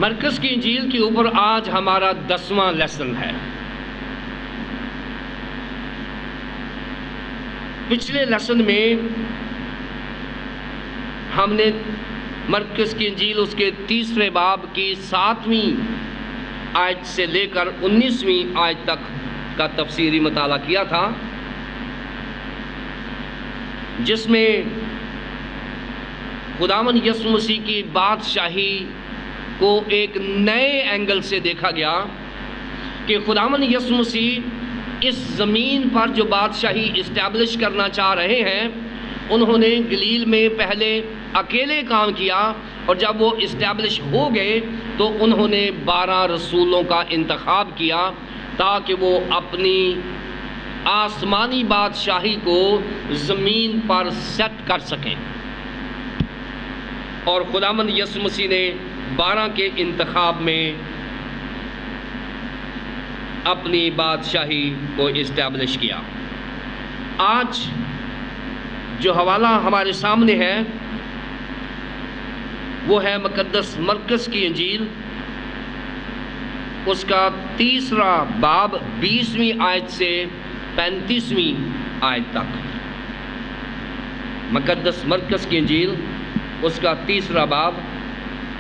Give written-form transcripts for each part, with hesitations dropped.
مرکز کی انجیل کے اوپر آج ہمارا 10واں لیسن ہے۔ پچھلے لیسن میں ہم نے مرکز کی انجیل اس کے 3 باب کی 7ویں آیت سے لے کر 19ویں آیت تک کا تفسیری مطالعہ کیا تھا، جس میں خداوند یسوع مسیح کی بادشاہی کو ایک نئے اینگل سے دیکھا گیا کہ خداوند یسوع مسیح اس زمین پر جو بادشاہی اسٹیبلش کرنا چاہ رہے ہیں، انہوں نے گلیل میں پہلے اکیلے کام کیا، اور جب وہ اسٹیبلش ہو گئے تو انہوں نے 12 رسولوں کا انتخاب کیا تاکہ وہ اپنی آسمانی بادشاہی کو زمین پر سیٹ کر سکیں، اور خداوند یسوع مسیح نے 12 کے انتخاب میں اپنی بادشاہی کو اسٹیبلش کیا۔ آج جو حوالہ ہمارے سامنے ہے وہ ہے مقدس مرکز کی انجیل، اس کا 3 باب 20ویں آیت سے 35ویں آیت تک۔ مقدس مرکز کی انجیل اس کا 3 باب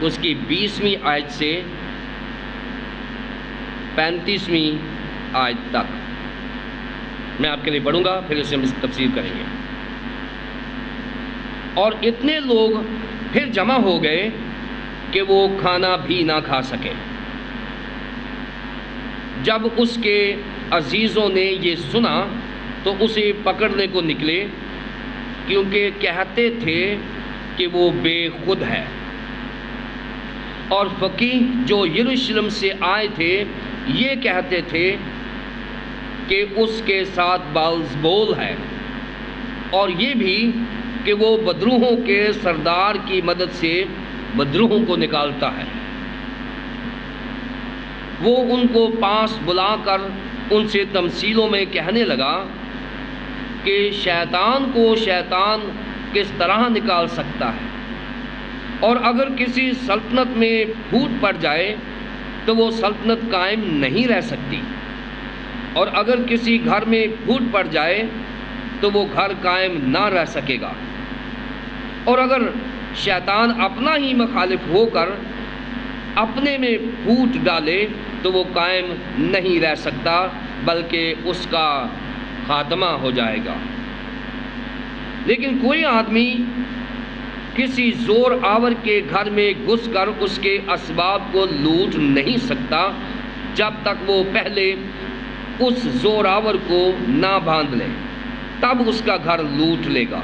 اس کی 20ویں آیت سے 35ویں آیت تک میں آپ کے لیے پڑھوں گا، پھر اسے ہم تفسیر کریں گے۔ اور اتنے لوگ پھر جمع ہو گئے کہ وہ کھانا بھی نہ کھا سکے۔ جب اس کے عزیزوں نے یہ سنا تو اسے پکڑنے کو نکلے، کیونکہ کہتے تھے کہ وہ بے خود ہے۔ اور فقیہ جو یروشلم سے آئے تھے یہ کہتے تھے کہ اس کے ساتھ بلزبول ہے، اور یہ بھی کہ وہ بدروحوں کے سردار کی مدد سے بدروحوں کو نکالتا ہے۔ وہ ان کو پاس بلا کر ان سے تمثیلوں میں کہنے لگا کہ شیطان کو شیطان کس طرح نکال سکتا ہے، اور اگر کسی سلطنت میں پھوٹ پڑ جائے تو وہ سلطنت قائم نہیں رہ سکتی، اور اگر کسی گھر میں پھوٹ پڑ جائے تو وہ گھر قائم نہ رہ سکے گا، اور اگر شیطان اپنا ہی مخالف ہو کر اپنے میں پھوٹ ڈالے تو وہ قائم نہیں رہ سکتا، بلکہ اس کا خاتمہ ہو جائے گا۔ لیکن کوئی آدمی کسی زور آور کے گھر میں گھس کر اس کے اسباب کو لوٹ نہیں سکتا جب تک وہ پہلے اس زور آور کو نہ باندھ لے، تب اس کا گھر لوٹ لے گا۔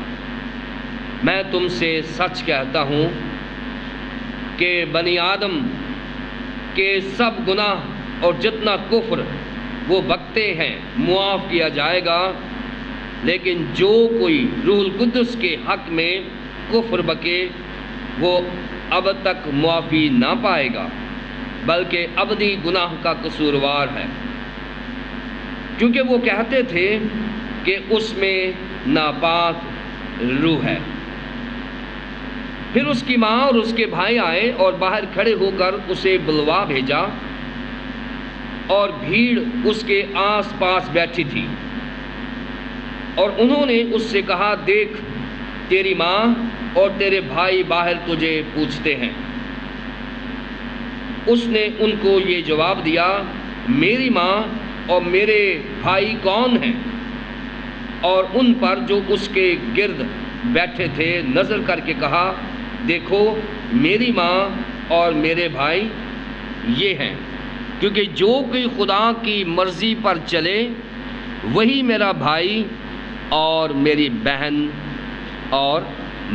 میں تم سے سچ کہتا ہوں کہ بنی آدم کے سب گناہ اور جتنا کفر وہ بکتے ہیں معاف کیا جائے گا، لیکن جو کوئی روح القدس کے حق میں کفر بکے وہ اب تک معافی نہ پائے گا، بلکہ ابدی گناہ کا قصوروار ہے، کیونکہ وہ کہتے تھے کہ اس میں ناپاک روح ہے۔ پھر اس کی ماں اور اس کے بھائی آئے اور باہر کھڑے ہو کر اسے بلوا بھیجا، اور بھیڑ اس کے آس پاس بیٹھی تھی، اور انہوں نے اس سے کہا، دیکھ تیری ماں اور تیرے بھائی باہر تجھے پوچھتے ہیں۔ اس نے ان کو یہ جواب دیا، میری ماں اور میرے بھائی کون ہیں؟ اور ان پر جو اس کے گرد بیٹھے تھے نظر کر کے کہا، دیکھو میری ماں اور میرے بھائی یہ ہیں، کیونکہ جو کوئی خدا کی مرضی پر چلے وہی میرا بھائی اور میری بہن اور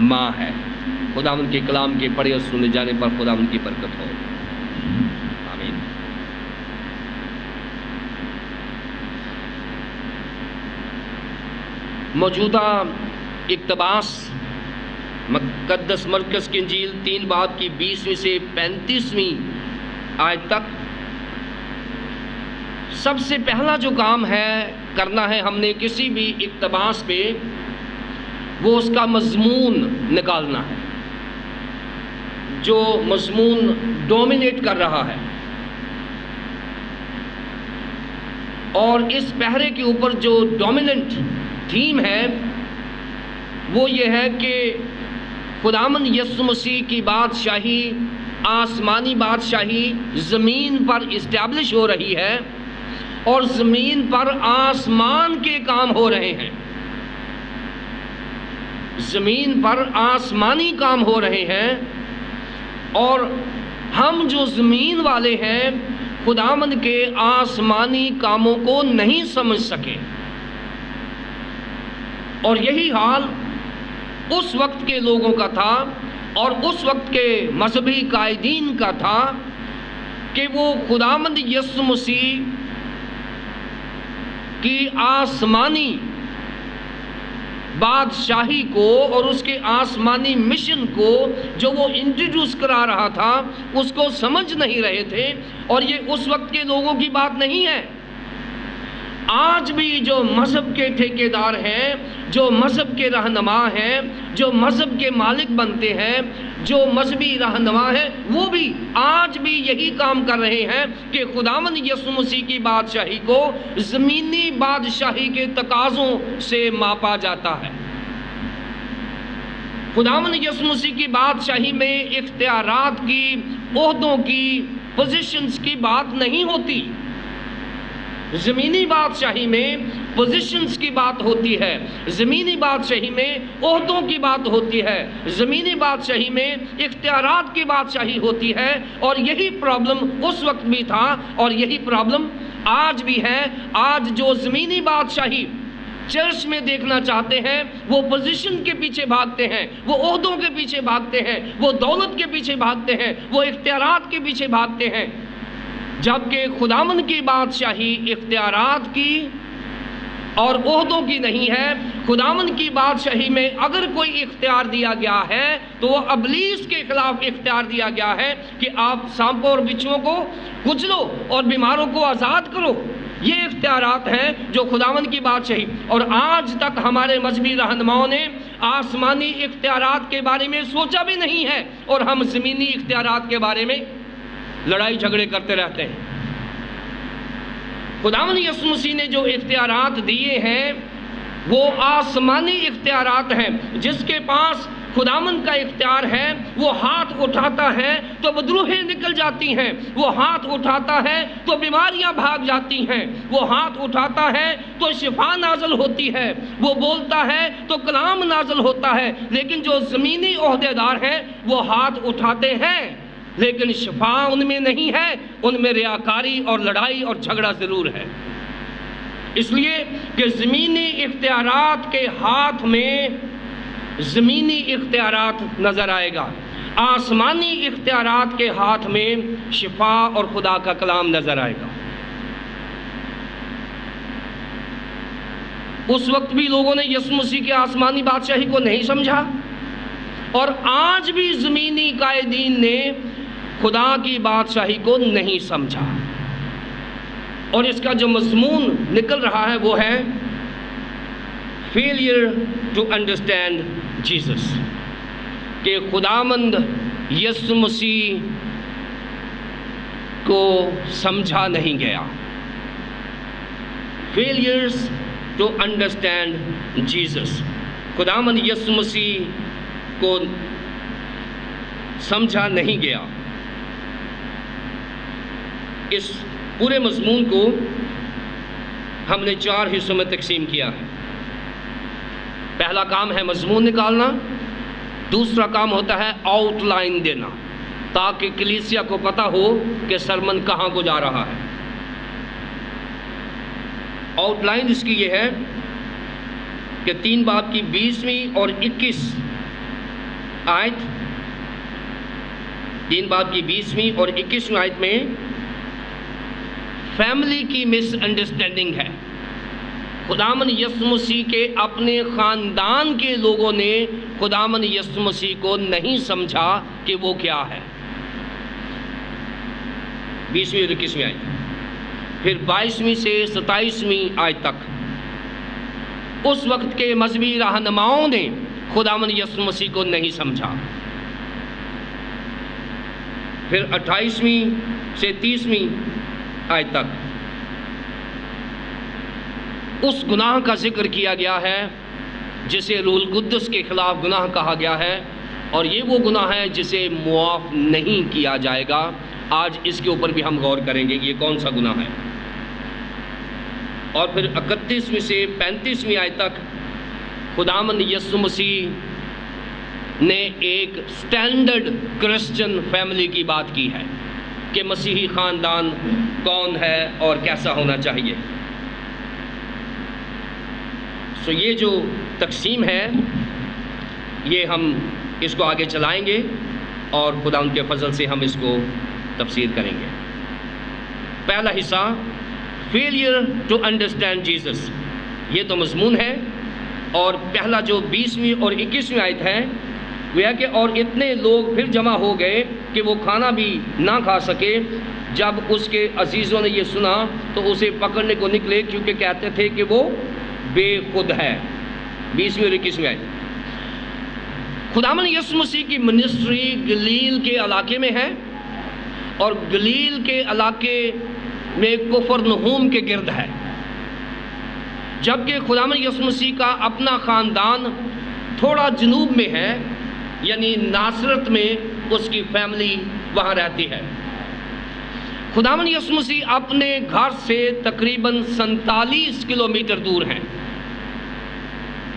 ماں ہے۔ خداوند کے کلام کے پڑھے اور سنے جانے پر خداوند کی برکت ہو، آمین۔ موجودہ اقتباس مقدس مرکز کی انجیل 3 باب کی 20ویں سے 35ویں آیت تک، سب سے پہلا جو کام ہے کرنا ہے ہم نے کسی بھی اقتباس پہ، وہ اس کا مضمون نکالنا ہے۔ جو مضمون ڈومینیٹ کر رہا ہے، اور اس پہرے کے اوپر جو ڈومیننٹ تھیم ہے وہ یہ ہے کہ خداوند یسوع مسیح کی بادشاہی، آسمانی بادشاہی زمین پر اسٹیبلش ہو رہی ہے، اور زمین پر آسمان کے کام ہو رہے ہیں، زمین پر آسمانی کام ہو رہے ہیں، اور ہم جو زمین والے ہیں خداوند کے آسمانی کاموں کو نہیں سمجھ سکے۔ اور یہی حال اس وقت کے لوگوں کا تھا، اور اس وقت کے مذہبی قائدین کا تھا، کہ وہ خداوند یسوع مسیح کی آسمانی بادشاہی کو اور اس کے آسمانی مشن کو جو وہ انٹروڈیوس کرا رہا تھا اس کو سمجھ نہیں رہے تھے۔ اور یہ اس وقت کے لوگوں کی بات نہیں ہے، آج بھی جو مذہب کے ٹھیکیدار ہیں، جو مذہب کے رہنما ہیں، جو مذہب کے مالک بنتے ہیں، جو مذہبی رہنما ہیں، وہ بھی آج بھی یہی کام کر رہے ہیں کہ خداوند یسوع مسیح کی بادشاہی کو زمینی بادشاہی کے تقاضوں سے ماپا جاتا ہے۔ خداوند یسوع مسیح کی بادشاہی میں اختیارات کی، عہدوں کی، پوزیشنز کی بات نہیں ہوتی۔ زمینی بادشاہی میں پوزیشنز کی بات ہوتی ہے، زمینی بادشاہی میں عہدوں کی بات ہوتی ہے، زمینی بادشاہی میں اختیارات کی بادشاہی ہوتی ہے۔ اور یہی پرابلم اس وقت بھی تھا، اور یہی پرابلم آج بھی ہے۔ آج جو زمینی بادشاہی چرچ میں دیکھنا چاہتے ہیں وہ پوزیشن کے پیچھے بھاگتے ہیں، وہ عہدوں کے پیچھے بھاگتے ہیں، وہ دولت کے پیچھے بھاگتے ہیں، وہ اختیارات کے پیچھے بھاگتے ہیں، جبکہ خداوند کی بادشاہی اختیارات کی اور عہدوں کی نہیں ہے۔ خداوند کی بادشاہی میں اگر کوئی اختیار دیا گیا ہے تو وہ ابلیس کے خلاف اختیار دیا گیا ہے کہ آپ سانپوں اور بچھوؤں کو کچلو اور بیماروں کو آزاد کرو۔ یہ اختیارات ہیں جو خداوند کی بادشاہی، اور آج تک ہمارے مذہبی رہنماؤں نے آسمانی اختیارات کے بارے میں سوچا بھی نہیں ہے، اور ہم زمینی اختیارات کے بارے میں لڑائی جھگڑے کرتے رہتے ہیں۔ خداوند یسوع مسیح نے جو اختیارات دیے ہیں وہ آسمانی اختیارات ہیں۔ جس کے پاس خداوند کا اختیار ہے وہ ہاتھ اٹھاتا ہے تو بدروہیں نکل جاتی ہیں، وہ ہاتھ اٹھاتا ہے تو بیماریاں بھاگ جاتی ہیں، وہ ہاتھ اٹھاتا ہے تو شفا نازل ہوتی ہے، وہ بولتا ہے تو کلام نازل ہوتا ہے۔ لیکن جو زمینی عہدیدار ہیں وہ ہاتھ اٹھاتے ہیں لیکن شفا ان میں نہیں ہے، ان میں ریاکاری اور لڑائی اور جھگڑا ضرور ہے۔ اس لیے کہ زمینی اختیارات کے ہاتھ میں زمینی اختیارات نظر آئے گا، آسمانی اختیارات کے ہاتھ میں شفا اور خدا کا کلام نظر آئے گا۔ اس وقت بھی لوگوں نے یسوع مسیح کی آسمانی بادشاہی کو نہیں سمجھا، اور آج بھی زمینی قائدین نے خدا کی بادشاہی کو نہیں سمجھا۔ اور اس کا جو مضمون نکل رہا ہے وہ ہے فیلئر ٹو انڈرسٹینڈ جیسس، کہ خداوند یسوع مسیح کو سمجھا نہیں گیا۔ فیلئرز ٹو انڈرسٹینڈ جیسس، خداوند یسوع مسیح کو سمجھا نہیں گیا۔ اس پورے مضمون کو ہم نے 4 حصوں میں تقسیم کیا ہے۔ پہلا کام ہے مضمون نکالنا، دوسرا کام ہوتا ہے آؤٹ لائن دینا تاکہ کلیسیا کو پتہ ہو کہ سرمن کہاں کو جا رہا ہے۔ آؤٹ لائن اس کی یہ ہے کہ 3 باب کی 20ویں اور 21 آیت، 3 باب کی 20ویں اور 21ویں آیت میں فیملی کی مس انڈرسٹینڈنگ ہے۔ خداوند یسوع مسیح کے اپنے خاندان کے لوگوں نے خداوند یسوع مسیح کو نہیں سمجھا کہ وہ کیا ہے۔ 20ویں اور 21ویں آیت، پھر 22ویں سے 27ویں آیت تک اس وقت کے مذہبی رہنماؤں نے خداوند یسوع مسیح کو نہیں سمجھا۔ پھر 28ویں سے 30ویں آیت تک اس گناہ کا ذکر کیا گیا ہے جسے روح القدس کے خلاف گناہ کہا گیا ہے، اور یہ وہ گناہ ہے جسے معاف نہیں کیا جائے گا۔ آج اس کے اوپر بھی ہم غور کریں گے کہ یہ کون سا گناہ ہے۔ اور پھر 31ویں سے 35ویں آیت تک خداوند یسوع مسیح نے ایک سٹینڈرڈ کرسچن فیملی کی بات کی ہے کہ مسیحی خاندان کون ہے اور کیسا ہونا چاہیے۔ سو یہ جو تقسیم ہے یہ ہم اس کو آگے چلائیں گے اور خدا ان کے فضل سے ہم اس کو تفسیر کریں گے۔ پہلا حصہ فیلئر ٹو انڈرسٹینڈ جیسس، یہ تو مضمون ہے، اور پہلا جو 20ویں اور 21ویں آیت ہے وہ ہے کہ اور اتنے لوگ پھر جمع ہو گئے کہ وہ کھانا بھی نہ کھا سکے۔ جب اس کے عزیزوں نے یہ سنا تو اسے پکڑنے کو نکلے، کیونکہ کہتے تھے کہ وہ بے خود ہے۔ 20ویں اور 21ویں آیت۔ خداوند یسوع مسیح کی منسٹری گلیل کے علاقے میں ہے، اور گلیل کے علاقے میں کفرنہوم کے گرد ہے، جبکہ خداوند یسوع مسیح کا اپنا خاندان تھوڑا جنوب میں ہے، یعنی ناصرت میں اس کی فیملی وہاں رہتی ہے۔ خداوند یسوع مسیح اپنے گھر سے تقریباً 47 کلومیٹر دور ہیں،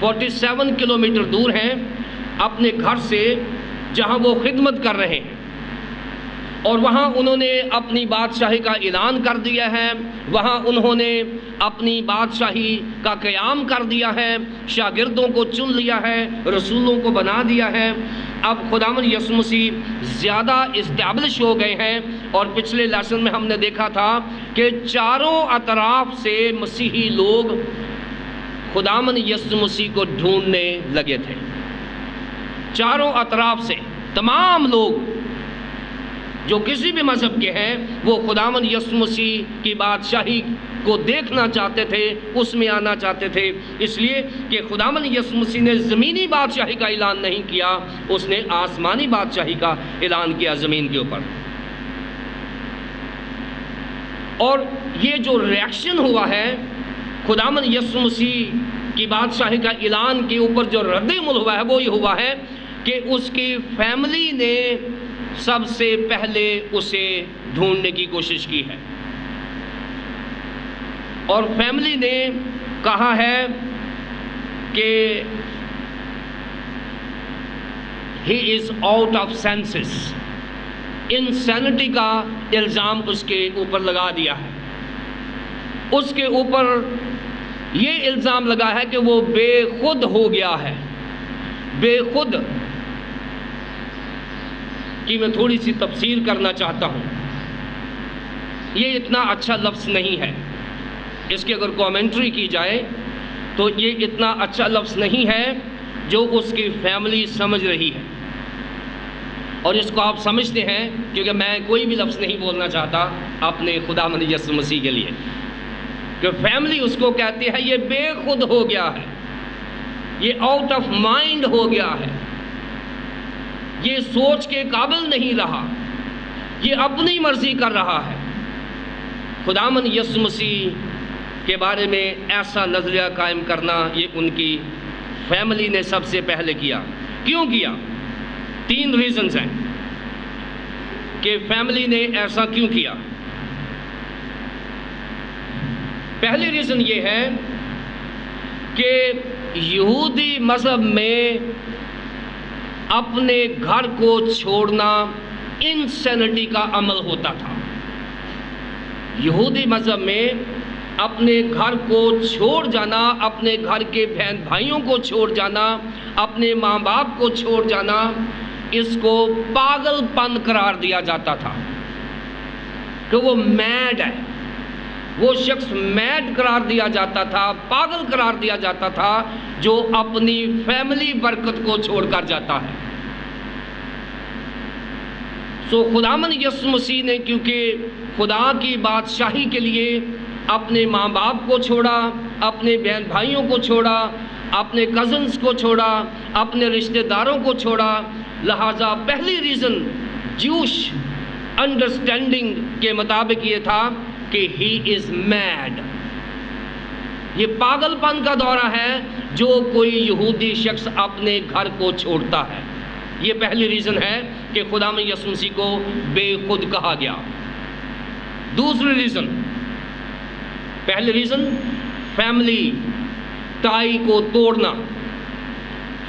47 کلومیٹر دور ہیں اپنے گھر سے، جہاں وہ خدمت کر رہے ہیں، اور وہاں انہوں نے اپنی بادشاہی کا اعلان کر دیا ہے، وہاں انہوں نے اپنی بادشاہی کا قیام کر دیا ہے، شاگردوں کو چن لیا ہے، رسولوں کو بنا دیا ہے۔ اب خداوند یسوع مسیح زیادہ اسٹیبلش ہو گئے ہیں، اور پچھلے لیسن میں ہم نے دیکھا تھا کہ چاروں اطراف سے مسیحی لوگ خداوند یسوع مسیح کو ڈھونڈنے لگے تھے۔ چاروں اطراف سے تمام لوگ جو کسی بھی مذہب کے ہیں وہ خداوند یسوع مسیح کی بادشاہی کو دیکھنا چاہتے تھے، اس میں آنا چاہتے تھے، اس لیے کہ خداوند یسوع مسیح نے زمینی بادشاہی کا اعلان نہیں کیا، اس نے آسمانی بادشاہی کا اعلان کیا زمین کے اوپر۔ اور یہ جو ریاکشن ہوا ہے خداوند یسوع مسیح کی بادشاہی کا اعلان کے اوپر، جو رد عمل ہوا ہے وہ یہ ہوا ہے کہ اس کی فیملی نے سب سے پہلے اسے ڈھونڈنے کی کوشش کی ہے، اور فیملی نے کہا ہے کہ he is out of senses, انسینٹی کا الزام اس کے اوپر لگا دیا ہے۔ اس کے اوپر یہ الزام لگا ہے کہ وہ بے خود ہو گیا ہے۔ بے خود کی میں تھوڑی سی تفسیر کرنا چاہتا ہوں۔ یہ اتنا اچھا لفظ نہیں ہے، اس کی اگر کومنٹری کی جائے تو یہ اتنا اچھا لفظ نہیں ہے جو اس کی فیملی سمجھ رہی ہے، اور اس کو آپ سمجھتے ہیں، کیونکہ میں کوئی بھی لفظ نہیں بولنا چاہتا اپنے خداوند یسوع مسیح کے لیے، کہ فیملی اس کو کہتی ہے یہ بے خود ہو گیا ہے، یہ آؤٹ آف مائنڈ ہو گیا ہے، یہ سوچ کے قابل نہیں رہا، یہ اپنی مرضی کر رہا ہے۔ خداوند یسوع مسیح کے بارے میں ایسا نظریہ قائم کرنا یہ ان کی فیملی نے سب سے پہلے کیا۔ کیوں کیا؟ 3 ریزنز ہیں کہ فیملی نے ایسا کیوں کیا۔ پہلی ریزن یہ ہے کہ یہودی مذہب میں اپنے گھر کو چھوڑنا انسینٹی کا عمل ہوتا تھا۔ یہودی مذہب میں اپنے گھر کو چھوڑ جانا، اپنے گھر کے بہن بھائیوں کو چھوڑ جانا، اپنے ماں باپ کو چھوڑ جانا، اس کو پاگل پن قرار دیا جاتا تھا کہ وہ میڈ ہے، وہ شخص میڈ قرار دیا جاتا تھا، پاگل قرار دیا جاتا تھا جو اپنی فیملی برکت کو چھوڑ کر جاتا ہے۔ سو خداوند یسوع مسیح نے کیونکہ خدا کی بادشاہی کے لیے اپنے ماں باپ کو چھوڑا، اپنے بہن بھائیوں کو چھوڑا، اپنے کزنز کو چھوڑا، اپنے رشتہ داروں کو چھوڑا، لہٰذا پہلی ریزن جوش انڈرسٹینڈنگ کے مطابق یہ تھا کہ ہی از میڈ. یہ پاگل پن کا دورہ ہے جو کوئی یہودی شخص اپنے گھر کو چھوڑتا ہے. یہ پہلی ریزن ہے کہ خداوند یسوع مسیح کو بے خود کہا گیا. دوسری ریزن، پہلی ریزن فیملی ٹائی کو توڑنا،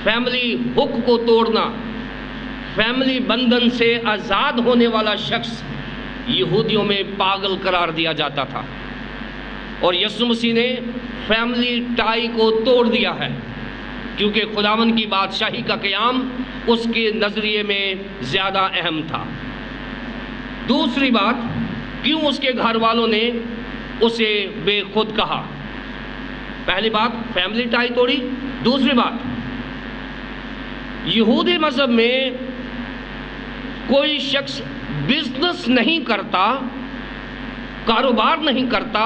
فیملی ہک کو توڑنا، فیملی بندھن سے آزاد ہونے والا شخص یہودیوں میں پاگل قرار دیا جاتا تھا، اور یسوع مسیح نے فیملی ٹائی کو توڑ دیا ہے کیونکہ خداوند کی بادشاہی کا قیام اس کے نظریے میں زیادہ اہم تھا. دوسری بات، کیوں اس کے گھر والوں نے اسے بے خود کہا؟ پہلی بات فیملی ٹائی توڑی. دوسری بات، یہودی مذہب میں کوئی شخص بزنس نہیں کرتا، کاروبار نہیں کرتا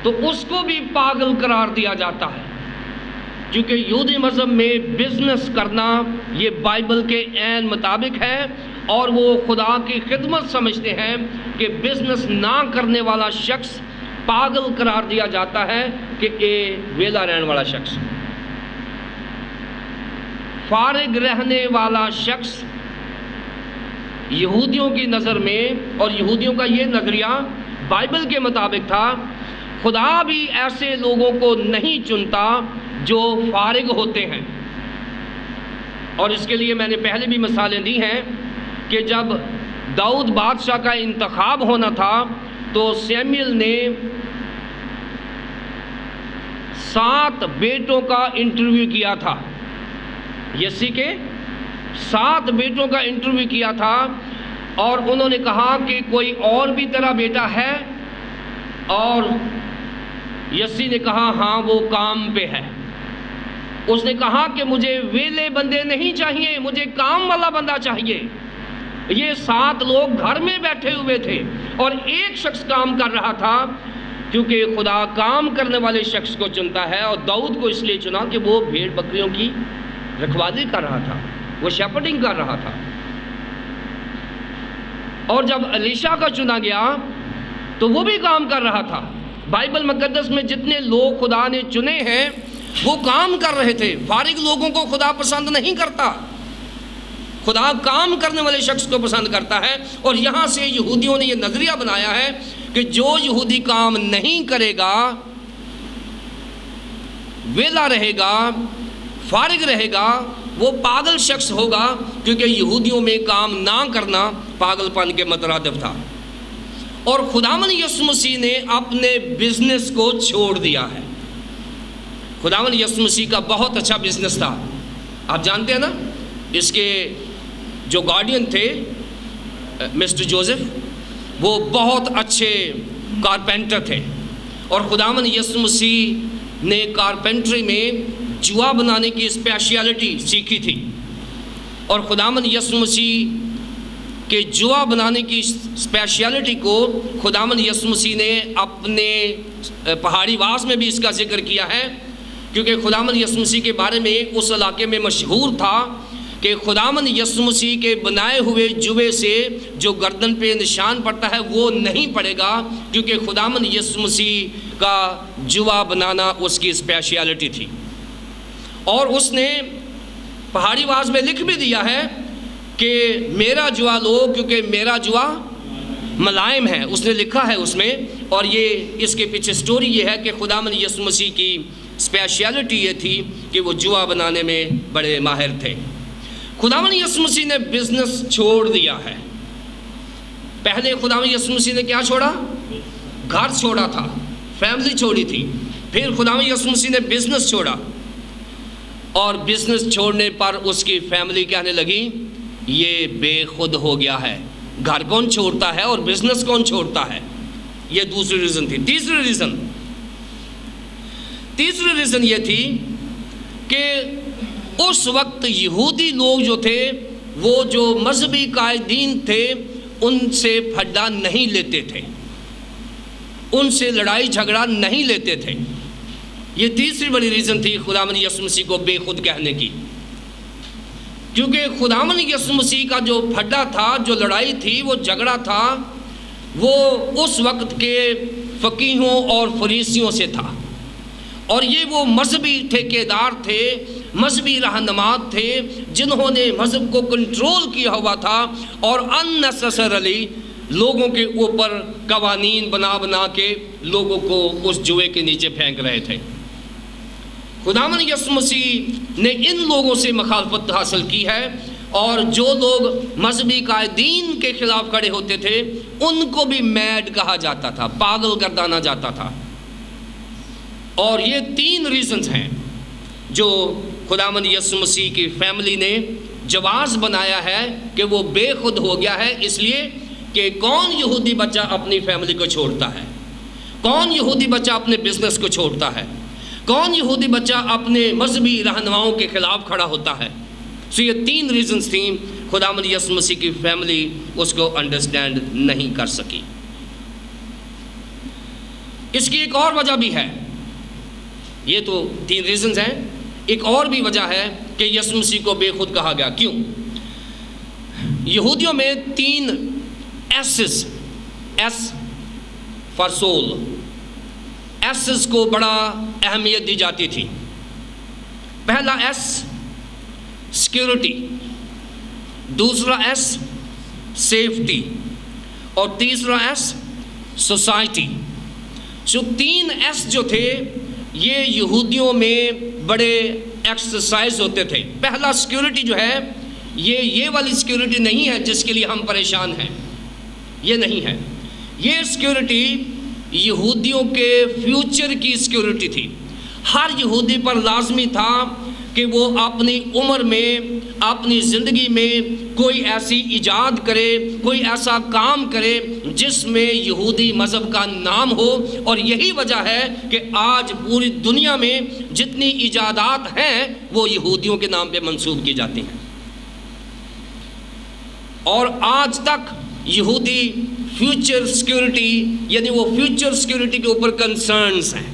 تو اس کو بھی پاگل قرار دیا جاتا ہے، کیونکہ یہودی مذہب میں بزنس کرنا یہ بائبل کے عین مطابق ہے، اور وہ خدا کی خدمت سمجھتے ہیں کہ بزنس نہ کرنے والا شخص پاگل قرار دیا جاتا ہے کہ یہ ویلا رہنے والا شخص. فارغ رہنے والا شخص یہودیوں کی نظر میں، اور یہودیوں کا یہ نظریہ بائبل کے مطابق تھا، خدا بھی ایسے لوگوں کو نہیں چنتا جو فارغ ہوتے ہیں. اور اس کے لیے میں نے پہلے بھی مثالیں دی ہیں کہ جب داؤد بادشاہ کا انتخاب ہونا تھا تو سیموئیل نے 7 بیٹوں کا انٹرویو کیا تھا. یسی کے 7 بیٹوں کا انٹرویو کیا تھا، اور انہوں نے کہا کہ کوئی اور بھی تیرا بیٹا ہے؟ اور یسی نے کہا ہاں وہ کام پہ ہے. اس نے کہا کہ مجھے ویلے بندے نہیں چاہیے، مجھے کام والا بندہ چاہیے. یہ 7 لوگ گھر میں بیٹھے ہوئے تھے اور ایک شخص کام کر رہا تھا، کیونکہ خدا کام کرنے والے شخص کو چنتا ہے. اور داؤد کو اس لیے چنا کہ وہ بھیڑ بکریوں کی رکھوالی کر رہا تھا، وہ شیپرڈنگ کر رہا تھا. اور جب الیشا کا چنا گیا تو وہ بھی کام کر رہا تھا. بائبل مقدس میں جتنے لوگ خدا نے چنے ہیں وہ کام کر رہے تھے. فارغ لوگوں کو خدا پسند نہیں کرتا، خدا کام کرنے والے شخص کو پسند کرتا ہے. اور یہاں سے یہودیوں نے یہ نظریہ بنایا ہے کہ جو یہودی کام نہیں کرے گا، ویلا رہے گا، فارغ رہے گا، وہ پاگل شخص ہوگا، کیونکہ یہودیوں میں کام نہ کرنا پاگل پن کے مترادف تھا. اور خداوند یسوع مسیح نے اپنے بزنس کو چھوڑ دیا ہے. خداوند یسوع مسیح کا بہت اچھا بزنس تھا. آپ جانتے ہیں نا، اس کے جو گارڈین تھے مسٹر جوزف، وہ بہت اچھے کارپینٹر تھے، اور خداوند یسوع مسیح نے کارپینٹری میں جوا بنانے کی اسپیشلٹی سیکھی تھی. اور خداوند یسوع مسیح کہ جوا بنانے کی اسپیشلٹی کو خداوند یسوع مسیح نے اپنے پہاڑی واس میں بھی اس کا ذکر کیا ہے، کیونکہ خداوند یسوع مسیح کے بارے میں اس علاقے میں مشہور تھا کہ خداوند یسوع مسیح کے بنائے ہوئے جوے سے جو گردن پہ نشان پڑتا ہے وہ نہیں پڑے گا، کیونکہ خداوند یسوع مسیح کا جوا بنانا اس کی اسپیشلٹی تھی. اور اس نے پہاڑی واس میں لکھ بھی دیا ہے کہ میرا جوا لو کیونکہ میرا جوا ملائم ہے. اس نے لکھا ہے اس میں، اور یہ اس کے پیچھے سٹوری یہ ہے کہ خداوند یسوع مسیح کی اسپیشلٹی یہ تھی کہ وہ جوا بنانے میں بڑے ماہر تھے. خداوند یسوع مسیح نے بزنس چھوڑ دیا ہے. پہلے خداوند یسوع مسیح نے کیا چھوڑا؟ گھر چھوڑا تھا، فیملی چھوڑی تھی. پھر خداوند یسوع مسیح نے بزنس چھوڑا، اور بزنس چھوڑنے پر اس کی فیملی کہنے لگی یہ بے خود ہو گیا ہے. گھر کون چھوڑتا ہے اور بزنس کون چھوڑتا ہے؟ یہ دوسری ریزن تھی. تیسری ریزن یہ تھی کہ اس وقت یہودی لوگ جو تھے، وہ جو مذہبی قائدین تھے، ان سے پھڈا نہیں لیتے تھے، ان سے لڑائی جھگڑا نہیں لیتے تھے. یہ تیسری بڑی ریزن تھی خداوند یسوع مسیح کو بے خود کہنے کی. کیونکہ خداوند یسوع مسیح کا جو پھڈا تھا، جو لڑائی تھی، وہ جھگڑا تھا، وہ اس وقت کے فقیہوں اور فریسیوں سے تھا، اور یہ وہ مذہبی ٹھیکیدار تھے، مذہبی رہنما تھے، جنہوں نے مذہب کو کنٹرول کیا ہوا تھا اور اننیسیسریلی لوگوں کے اوپر قوانین بنا کے لوگوں کو اس جوئے کے نیچے پھینک رہے تھے۔ خداوند یسوع مسیح نے ان لوگوں سے مخالفت حاصل کی ہے، اور جو لوگ مذہبی قائدین کے خلاف کھڑے ہوتے تھے ان کو بھی میڈ کہا جاتا تھا، پاگل گردانا جاتا تھا۔ اور یہ 3 ریزنز ہیں جو خداوند یسوع مسیح کی فیملی نے جواز بنایا ہے کہ وہ بے خود ہو گیا ہے، اس لیے کہ کون یہودی بچہ اپنی فیملی کو چھوڑتا ہے، کون یہودی بچہ اپنے بزنس کو چھوڑتا ہے، کون یہودی بچہ اپنے مذہبی رہنماؤں کے خلاف کھڑا ہوتا ہے۔ سو یہ 3 ریزنز تھیں، خداوند یسوع مسیح کی فیملی اس کو انڈرسٹینڈ نہیں کر سکی۔ اس کی ایک اور وجہ بھی ہے، یہ تو 3 ریزنز ہیں، ایک اور بھی وجہ ہے کہ یسوع مسیح کو بے خود کہا گیا۔ کیوں؟ یہودیوں میں 3 assays, S for civil, assays کو بڑا اہمیت دی جاتی تھی۔ پہلا ایس سیکیورٹی، دوسرا ایس سیفٹی، اور تیسرا ایس سوسائٹی۔ جو 3 ایس جو تھے یہ یہودیوں میں بڑے ایکسرسائز ہوتے تھے۔ پہلا سیکیورٹی جو ہے یہ والی سیکیورٹی نہیں ہے جس کے لیے ہم پریشان ہیں، یہ نہیں ہے۔ یہ سیکیورٹی یہودیوں کے فیوچر کی سیکیورٹی تھی۔ ہر یہودی پر لازمی تھا کہ وہ اپنی عمر میں، اپنی زندگی میں کوئی ایسی ایجاد کرے، کوئی ایسا کام کرے جس میں یہودی مذہب کا نام ہو، اور یہی وجہ ہے کہ آج پوری دنیا میں جتنی ایجادات ہیں وہ یہودیوں کے نام پہ منسوب کی جاتی ہیں، اور آج تک یہودی فیوچر سیکیورٹی، یعنی وہ فیوچر سیکیورٹی کے اوپر کنسرنز ہیں۔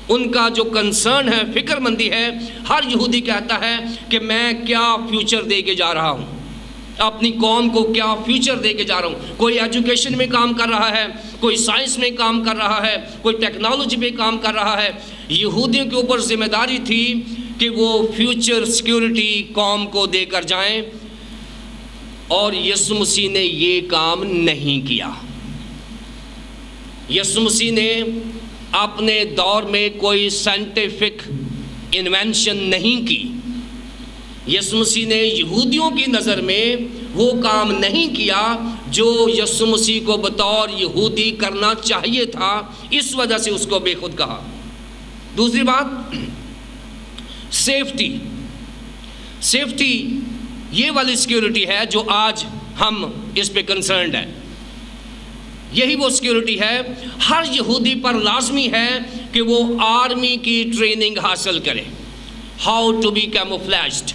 ان کا جو کنسرن ہے، فکر مندی ہے، ہر یہودی کہتا ہے کہ میں کیا فیوچر دے کے جا رہا ہوں، اپنی قوم کو کیا فیوچر دے کے جا رہا ہوں۔ کوئی ایجوکیشن میں کام کر رہا ہے، کوئی سائنس میں کام کر رہا ہے، کوئی ٹیکنالوجی پہ کام کر رہا ہے۔ یہودیوں کے اوپر ذمہ داری تھی کہ وہ فیوچر سیکیورٹی قوم کو دے کر جائیں، اور یسوع مسیح نے یہ کام نہیں کیا۔ یسوع مسیح نے اپنے دور میں کوئی سائنٹیفک انوینشن نہیں کی۔ یسوع مسیح نے یہودیوں کی نظر میں وہ کام نہیں کیا جو یسوع مسیح کو بطور یہودی کرنا چاہیے تھا، اس وجہ سے اس کو بے خود کہا۔ دوسری بات، سیفٹی یہ والی سیکیورٹی ہے جو آج ہم اس پہ کنسرنڈ ہیں۔ یہی وہ سیکیورٹی ہے، ہر یہودی پر لازمی ہے کہ وہ آرمی کی ٹریننگ حاصل کرے، ہاؤ ٹو بی کیموفلیجڈ،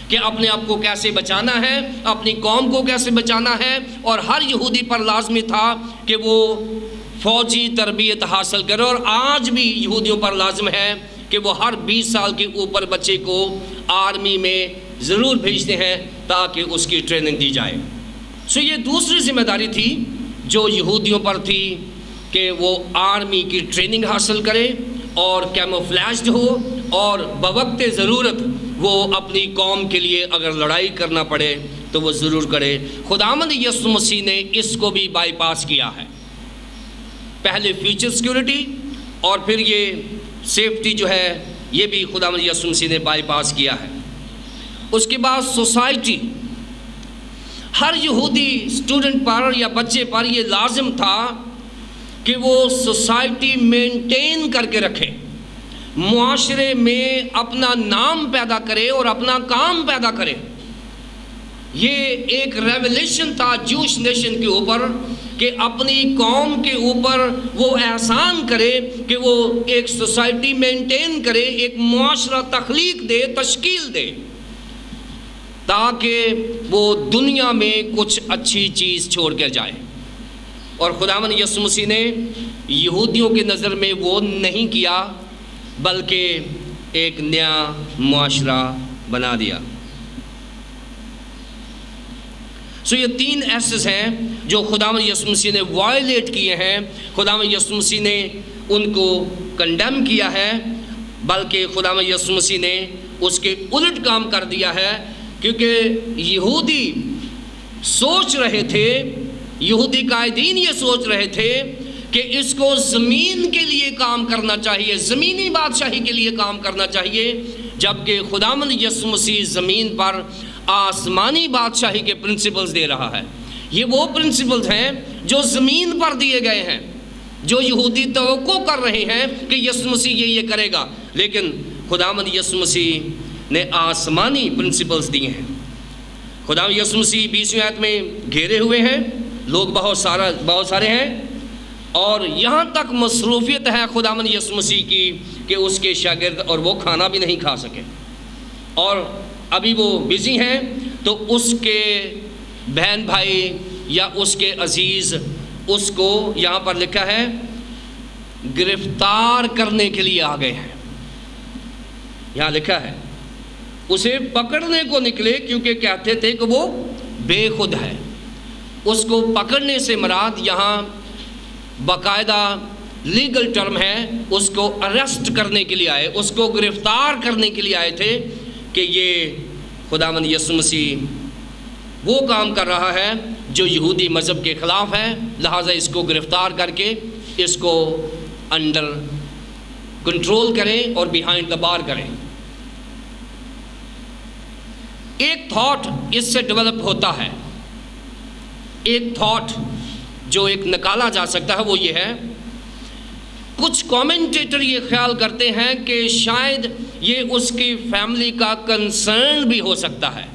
کہ اپنے آپ کو کیسے بچانا ہے، اپنی قوم کو کیسے بچانا ہے، اور ہر یہودی پر لازمی تھا کہ وہ فوجی تربیت حاصل کرے، اور آج بھی یہودیوں پر لازم ہے کہ وہ ہر 20 سال کے اوپر بچے کو آرمی میں ضرور بھیجتے ہیں تاکہ اس کی ٹریننگ دی جائے۔ سو یہ دوسری ذمہ داری تھی جو یہودیوں پر تھی کہ وہ آرمی کی ٹریننگ حاصل کرے اور کیموفلیجڈ ہو، اور بوقت ضرورت وہ اپنی قوم کے لیے اگر لڑائی کرنا پڑے تو وہ ضرور کرے۔ خداوند یسوع مسیح نے اس کو بھی بائی پاس کیا ہے، پہلے فیوچر سیکیورٹی اور پھر یہ سیفٹی جو ہے یہ بھی خداوند یسوع مسیح نے بائی پاس کیا ہے۔ اس کے بعد سوسائٹی، ہر یہودی اسٹوڈنٹ پر یا بچے پر یہ لازم تھا کہ وہ سوسائٹی مینٹین کر کے رکھے، معاشرے میں اپنا نام پیدا کرے اور اپنا کام پیدا کرے۔ یہ ایک ریولیشن تھا جوش نیشن کے اوپر کہ اپنی قوم کے اوپر وہ احسان کرے کہ وہ ایک سوسائٹی مینٹین کرے، ایک معاشرہ تخلیق دے، تشکیل دے، تاکہ وہ دنیا میں کچھ اچھی چیز چھوڑ کر جائے۔ اور خداوند یسوع مسیح نے یہودیوں کی نظر میں وہ نہیں کیا، بلکہ ایک نیا معاشرہ بنا دیا۔ سو یہ 3 ایسز ہیں جو خداوند یسوع مسیح نے وائلیٹ کیے ہیں. خداوند یسوع مسیح نے ان کو کنڈیم کیا ہے، بلکہ خداوند یسوع مسیح نے اس کے الٹ کام کر دیا ہے، کیونکہ یہودی سوچ رہے تھے، یہودی قائدین یہ سوچ رہے تھے کہ اس کو زمین کے لیے کام کرنا چاہیے، زمینی بادشاہی کے لیے کام کرنا چاہیے، جبکہ خداوند یسوع مسیح زمین پر آسمانی بادشاہی کے پرنسپلز دے رہا ہے. یہ وہ پرنسپلز ہیں جو زمین پر دیے گئے ہیں، جو یہودی توقع کر رہے ہیں کہ یسوع مسیح یہ کرے گا، لیکن خداوند یسوع مسیح نے آسمانی پرنسپلز دیے ہیں. خداوند یسوع مسیح 20ویں آیت میں گھیرے ہوئے ہیں، لوگ بہت سارے ہیں، اور یہاں تک مصروفیت ہے خداوند یسوع مسیح کی کہ اس کے شاگرد اور وہ کھانا بھی نہیں کھا سکے، اور ابھی وہ بزی ہیں. تو اس کے بہن بھائی یا اس کے عزیز اس کو یہاں پر لکھا ہے گرفتار کرنے کے لیے آ گئے ہیں. یہاں لکھا ہے اسے پکڑنے کو نکلے، کیونکہ کہتے تھے کہ وہ بے خود ہے. اس کو پکڑنے سے مراد یہاں باقاعدہ لیگل ٹرم ہے، اس کو اریسٹ کرنے کے لیے آئے، اس کو گرفتار کرنے کے لیے آئے تھے کہ یہ خداوند یسوع مسیح وہ کام کر رہا ہے جو یہودی مذہب کے خلاف ہے، لہٰذا اس کو گرفتار کر کے اس کو انڈر کنٹرول کریں اور بیہائنڈ دا بار کریں. ایک تھاٹ اس سے ڈیولپ ہوتا ہے، ایک تھاٹ جو ایک نکالا جا سکتا ہے، وہ یہ ہے، کچھ کومنٹیٹر یہ خیال کرتے ہیں کہ شاید یہ اس کی فیملی کا کنسرن بھی ہو سکتا ہے.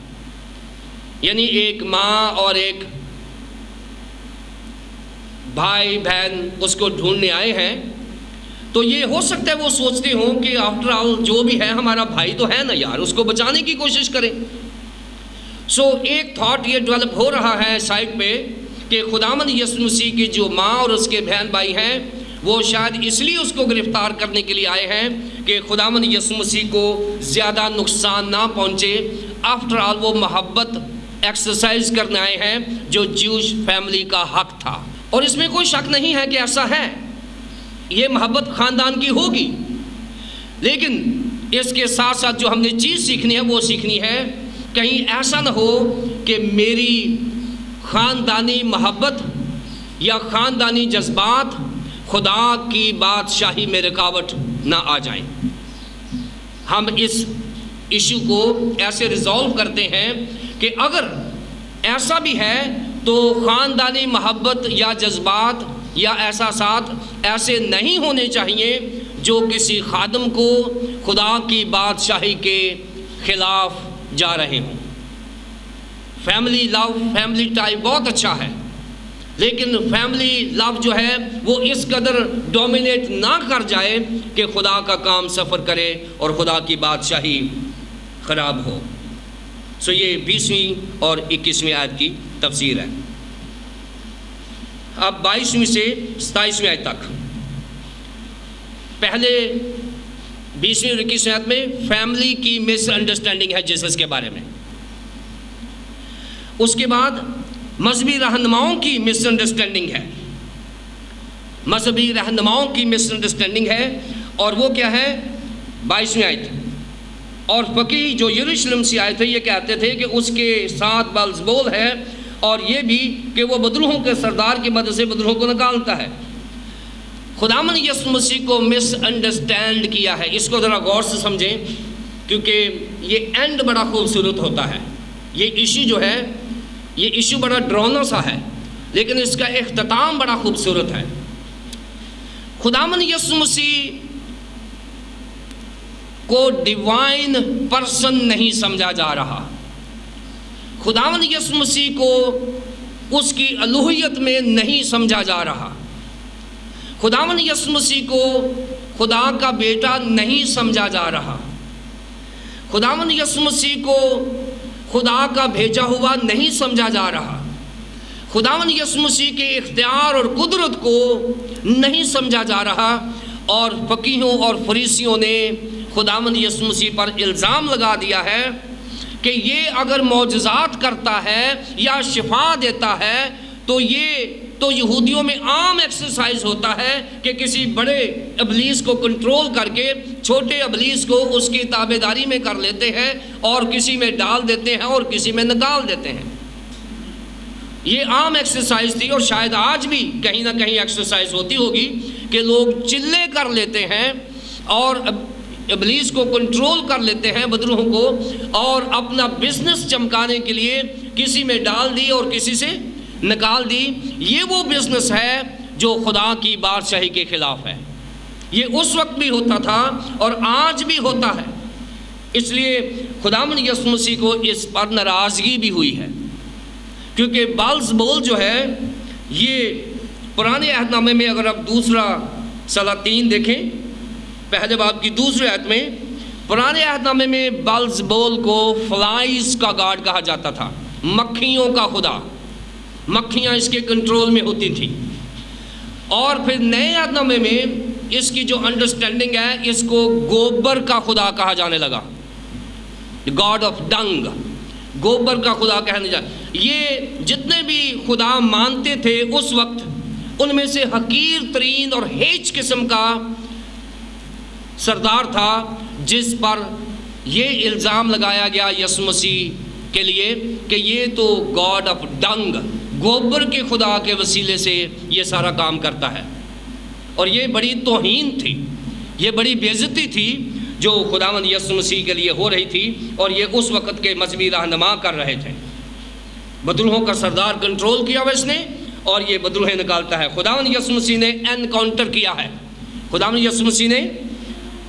یعنی ایک ماں اور ایک بھائی بہن اس کو ڈھونڈنے آئے ہیں، تو یہ ہو سکتا ہے وہ سوچتے ہوں کہ آفٹر آل جو بھی ہے ہمارا بھائی تو ہے نا یار، اس کو بچانے کی کوشش کریں. سو ایک تھاٹ یہ ڈیولپ ہو رہا ہے سائڈ پہ کہ خداوند یسوع مسیح کی جو ماں اور اس کے بہن بھائی ہیں وہ شاید اس لیے اس کو گرفتار کرنے کے لیے آئے ہیں کہ خداوند یسوع مسیح کو زیادہ نقصان نہ پہنچے. آفٹر آل وہ محبت ایکسرسائز کرنے آئے ہیں جو جوش فیملی کا حق تھا، اور اس میں کوئی شک نہیں ہے کہ ایسا ہے، یہ محبت خاندان کی ہوگی. لیکن اس کے ساتھ ساتھ جو ہم نے چیز سیکھنی ہے وہ سیکھنی ہے کہیں ایسا نہ ہو کہ میری خاندانی محبت یا خاندانی جذبات خدا کی بادشاہی میں رکاوٹ نہ آ جائیں. ہم اس ایشو کو ایسے ریزالو کرتے ہیں کہ اگر ایسا بھی ہے تو خاندانی محبت یا جذبات یا احساسات ایسے نہیں ہونے چاہیے جو کسی خادم کو خدا کی بادشاہی کے خلاف جا رہے ہوں. فیملی لو، فیملی ٹائپ بہت اچھا ہے، لیکن فیملی لو جو ہے وہ اس قدر ڈومینیٹ نہ کر جائے کہ خدا کا کام سفر کرے اور خدا کی بادشاہی خراب ہو. سو یہ 20ویں اور 21ویں آیت کی تفسیر ہے. اب 22ویں سے 27ویں آیت تک، پہلے 20ویں اور 21ویں آیت میں فیملی کی مس انڈرسٹینڈنگ ہے جیسس کے بارے میں. اس کے بعد مذہبی رہنماؤں کی مس انڈرسٹینڈنگ ہے، مذہبی رہنماؤں کی مس انڈرسٹینڈنگ ہے، اور وہ کیا ہے 22ویں آیت. اور فقیہ جو یروشلم سے آئے تھے یہ کہتے تھے کہ اس کے ساتھ بلزبول ہے، اور یہ بھی کہ وہ بدروحوں کے سردار کی مدد سے بدروحوں کو نکالتا ہے. خداوند یسوع مسیح کو مس انڈرسٹینڈ کیا ہے. اس کو ذرا غور سے سمجھیں کیونکہ یہ اینڈ بڑا خوبصورت ہوتا ہے. یہ ایشو جو ہے یہ ایشو بڑا ڈراؤنا سا ہے، لیکن اس کا اختتام بڑا خوبصورت ہے. خداوند یسوع مسیح کو ڈیوائن پرسن نہیں سمجھا جا رہا. خداوند یسوع مسیح کو اس کی الوہیت میں نہیں سمجھا جا رہا. خداوند یسوع مسیح کو خدا کا بیٹا نہیں سمجھا جا رہا. خداوند یسوع مسیح کو خدا کا بھیجا ہوا نہیں سمجھا جا رہا. خداوند یسوع مسیح کے اختیار اور قدرت کو نہیں سمجھا جا رہا. اور فقیہوں اور فریسیوں نے خداوند یسوع مسیح پر الزام لگا دیا ہے کہ یہ اگر معجزات کرتا ہے یا شفا دیتا ہے تو یہ تو یہودیوں میں عام ایکسرسائز ہوتا ہے کہ کسی بڑے ابلیس کو کنٹرول کر کے چھوٹے ابلیس کو اس کی تابعداری میں کر لیتے ہیں اور کسی میں ڈال دیتے ہیں اور کسی میں نکال دیتے ہیں. یہ عام ایکسرسائز تھی اور شاید آج بھی کہیں نہ کہیں ایکسرسائز ہوتی ہوگی کہ لوگ چلے کر لیتے ہیں اور ابلیس کو کنٹرول کر لیتے ہیں بدروحوں کو، اور اپنا بزنس چمکانے کے لیے کسی میں ڈال دی اور کسی سے نکال دی. یہ وہ بزنس ہے جو خدا کی بادشاہی کے خلاف ہے. یہ اس وقت بھی ہوتا تھا اور آج بھی ہوتا ہے. اس لیے خداوند یسوع مسیح کو اس پر ناراضگی بھی ہوئی ہے، کیونکہ بلزبول جو ہے یہ پرانے عہد نامے میں اگر آپ دوسرا سلاطین دیکھیں پہلے باب کی دوسرے آیت میں، پرانے عہد نامے میں بلزبول کو فلائز کا گاڈ کہا جاتا تھا، مکھیوں کا خدا. مکھیاں اس کے کنٹرول میں ہوتی تھیں. اور پھر نئے عہد نامے میں اس کی جو انڈرسٹینڈنگ ہے اس کو گوبر کا خدا کہا جانے لگا، گاڈ آف ڈنگ، گوبر کا خدا کہنے جا. یہ جتنے بھی خدا مانتے تھے اس وقت ان میں سے حقیر ترین اور ہیچ قسم کا سردار تھا جس پر یہ الزام لگایا گیا یسوع مسیح کے لیے کہ یہ تو گاڈ آف ڈنگ، گوبر کے خدا کے وسیلے سے یہ سارا کام کرتا ہے. اور یہ بڑی توہین تھی، یہ بڑی بے عزتی تھی جو خداوند یسوع مسیح کے لیے ہو رہی تھی، اور یہ اس وقت کے مذہبی رہنما کر رہے تھے. بدروحوں کا سردار کنٹرول کیا ہوا اس نے اور یہ بدروہیں نکالتا ہے. خداوند یسوع مسیح نے انکاؤنٹر کیا ہے، خداوند یسوع مسیح نے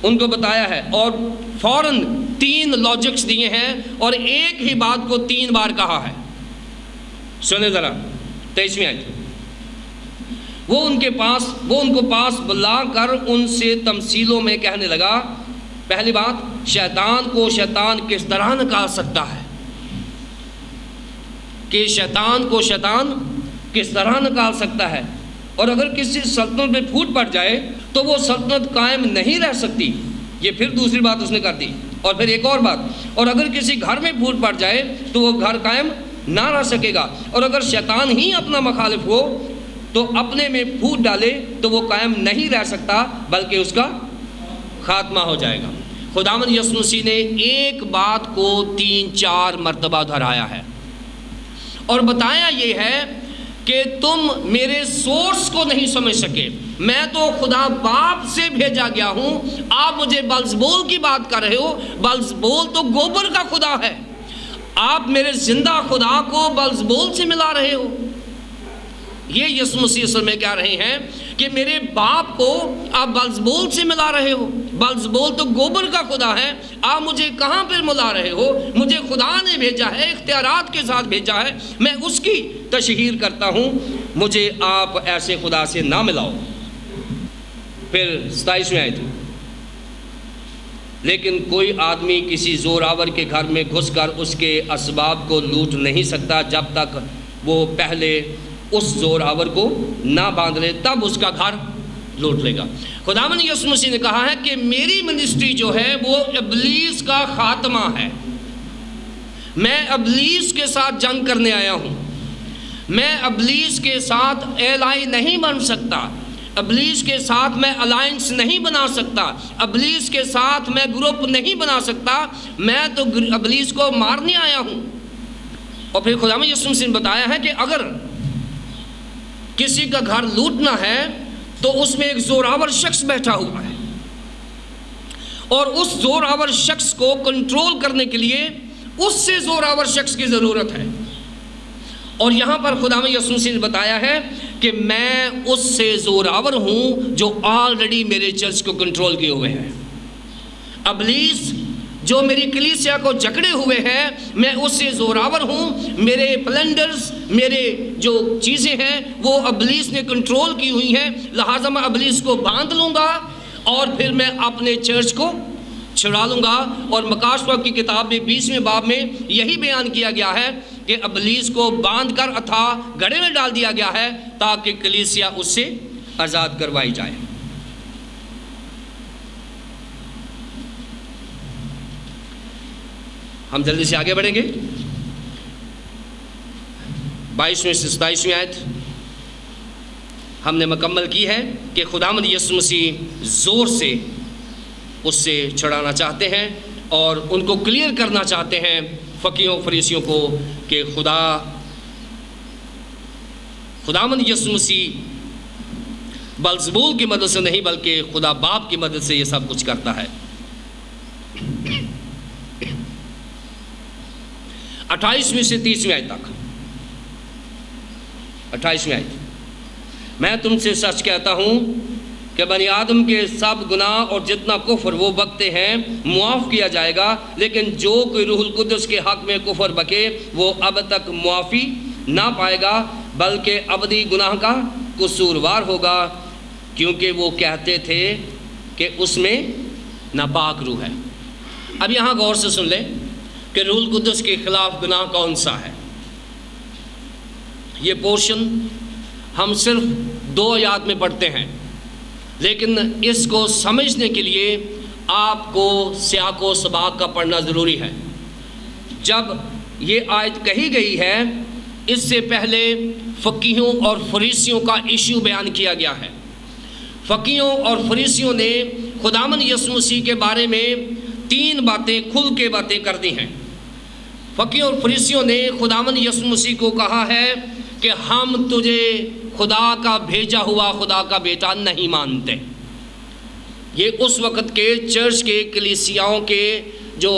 ان کو بتایا ہے اور فوراً 3 لاجکس دیے ہیں اور ایک ہی بات کو 3 بار کہا ہے. سنیں ذرا 23ویں آیت. وہ ان کو پاس بلا کر ان سے تمثیلوں میں کہنے لگا. پہلی بات، شیطان کو شیطان کس طرح نکال سکتا ہے، کہ شیطان کو شیطان کس طرح نکال سکتا ہے، اور اگر کسی سلطنت میں پھوٹ پڑ جائے تو وہ سلطنت قائم نہیں رہ سکتی. یہ پھر دوسری بات اس نے کر دی. اور پھر ایک اور بات، اور اگر کسی گھر میں پھوٹ پڑ جائے تو وہ گھر قائم نہ رہ سکے گا، اور اگر شیطان ہی اپنا مخالف ہو تو اپنے میں پھوٹ ڈالے تو وہ قائم نہیں رہ سکتا بلکہ اس کا خاتمہ ہو جائے گا. خداوند یسوع مسیح نے ایک بات کو 3-4 مرتبہ دہرایا ہے اور بتایا یہ ہے کہ تم میرے سورس کو نہیں سمجھ سکے. میں تو خدا باپ سے بھیجا گیا ہوں، آپ مجھے بلزبول کی بات کر رہے ہو. بلزبول تو گوبر کا خدا ہے، آپ میرے زندہ خدا کو بلزبول سے ملا رہے ہو. یہ یسوع مسیح اصل میں کہہ رہے ہیں کہ میرے باپ کو آپ بلزبول سے ملا رہے ہو. بلزبول تو گوبر کا خدا ہے، آپ مجھے کہاں پر ملا رہے ہو؟ مجھے خدا نے بھیجا ہے، اختیارات کے ساتھ بھیجا ہے، میں اس کی تشہیر کرتا ہوں، مجھے آپ ایسے خدا سے نہ ملاؤ. پھر 27ویں آیت. لیکن کوئی آدمی کسی زوراور کے گھر میں گھس کر اس کے اسباب کو لوٹ نہیں سکتا جب تک وہ پہلے اس زوراور کو نہ باندھ لے، تب اس کا گھر لوٹ لے گا. خداوند یسوع مسیح نے کہا ہے کہ میری منسٹری جو ہے وہ ابلیس کا خاتمہ ہے. میں ابلیس کے ساتھ جنگ کرنے آیا ہوں. میں ابلیس کے ساتھ ایلائی نہیں بن سکتا، ابلیس کے ساتھ میں الائنس نہیں بنا سکتا، ابلیس کے ساتھ میں گروپ نہیں بنا سکتا. میں تو ابلیس کو مارنے آیا ہوں. اور پھر خداوند یسوع مسیح نے بتایا ہے کہ اگر کسی کا گھر لوٹنا ہے تو اس میں ایک زوراور شخص بیٹھا ہوا ہے، اور اس زوراور شخص کو کنٹرول کرنے کے لیے اس سے زوراور شخص کی ضرورت ہے. اور یہاں پر خداوند یسوع مسیح نے بتایا ہے کہ میں اس سے زوراور ہوں جو آلریڈی میرے چرچ کو کنٹرول کیے ہوئے ہیں. ابلیس جو میری کلیسیا کو جکڑے ہوئے ہیں، میں اس سے زوراور ہوں. میرے پلنڈرز، میرے جو چیزیں ہیں وہ ابلیس نے کنٹرول کی ہوئی ہیں، لہٰذا میں ابلیس کو باندھ لوں گا اور پھر میں اپنے چرچ کو چھڑا لوں گا. اور مکاشفہ کی کتاب میں 20ویں باب میں یہی بیان کیا گیا ہے کہ ابلیس کو باندھ کر اتھاہ گڑھے میں ڈال دیا گیا ہے تاکہ کلیسیا اس سے آزاد کروائی جائے. ہم جلدی سے آگے بڑھیں گے. 22ویں سے 27ویں آیت ہم نے مکمل کی ہے کہ خداوند یسوع مسیح زور سے اس سے چھڑانا چاہتے ہیں اور ان کو کلیئر کرنا چاہتے ہیں فقیہوں فریسیوں کو کہ خداوند یسوع مسیح بلزبول کی مدد سے نہیں بلکہ خدا باپ کی مدد سے یہ سب کچھ کرتا ہے. 28ویں سے 30ویں آیت تک. 28ویں آیت. میں تم سے سچ کہتا ہوں کہ بنی آدم کے سب گناہ اور جتنا کفر وہ بکتے ہیں معاف کیا جائے گا، لیکن جو کوئی روح القدس کے حق میں کفر بکے وہ اب تک معافی نہ پائے گا بلکہ ابدی گناہ کا قصوروار ہوگا، کیونکہ وہ کہتے تھے کہ اس میں ناپاک روح ہے. اب یہاں غور سے سن لیں کہ روح القدس کے خلاف گناہ کون سا ہے. یہ پورشن ہم صرف 2 آیات میں پڑھتے ہیں، لیکن اس کو سمجھنے کے لیے آپ کو سیاق و سباق کا پڑھنا ضروری ہے. جب یہ آیت کہی گئی ہے اس سے پہلے فقیہوں اور فریسیوں کا ایشو بیان کیا گیا ہے. فقیہوں اور فریسیوں نے خداوند یسوع مسیح کے بارے میں 3 باتیں کھل کے باتیں کر دی ہیں. فقیہوں اور فریسیوں نے خداوند یسوع مسیح کو کہا ہے کہ ہم تجھے خدا کا بھیجا ہوا خدا کا بیٹا نہیں مانتے. یہ اس وقت کے چرچ کے کلیسیاؤں کے جو